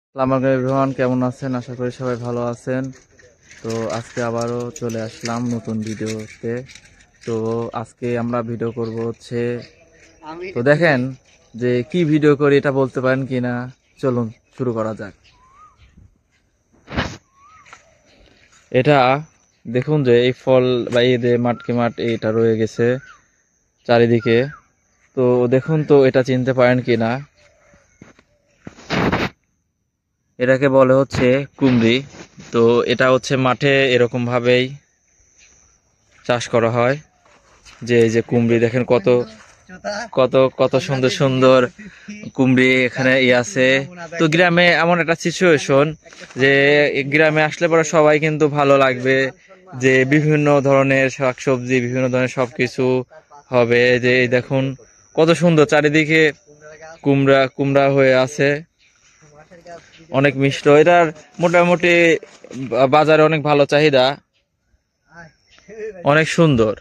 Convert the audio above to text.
আসসালামু আলাইকুম এভরিওয়ান, কেমন আছেন? আশা করি সবাই ভালো আছেন। তো আজকে আবারও চলে আসলাম নতুন ভিডিওতে। তো আজকে আমরা ভিডিও করব হচ্ছে, তো দেখেন যে কি ভিডিও করি এটা বলতে পারেন কিনা। চলুন শুরু করা যাক। এটা দেখুন যে এই ফল বা এই যে মাঠকে মাঠ এটা রয়ে গেছে চারিদিকে। তো দেখুন তো এটা চিনতে পারেন কিনা। এটাকে বলে হচ্ছে কুমড়ি। তো এটা হচ্ছে মাঠে এরকম ভাবেই চাষ করা হয়। যে এই যে কুমড়ি দেখেন কত কত কত সুন্দর সুন্দর কুমড়ি এখানে আছে। তো গ্রামে এমন একটা সিচুয়েশন যে গ্রামে আসলে পরে সবাই কিন্তু ভালো লাগবে, যে বিভিন্ন ধরনের শাকসবজি বিভিন্ন ধরনের সবকিছু হবে। যে এই দেখুন কত সুন্দর চারিদিকে কুমড়া কুমড়া হয়ে আছে, অনেক মিষ্টি। এটার মোটামুটি বাজারে অনেক ভালো চাহিদা, অনেক সুন্দর।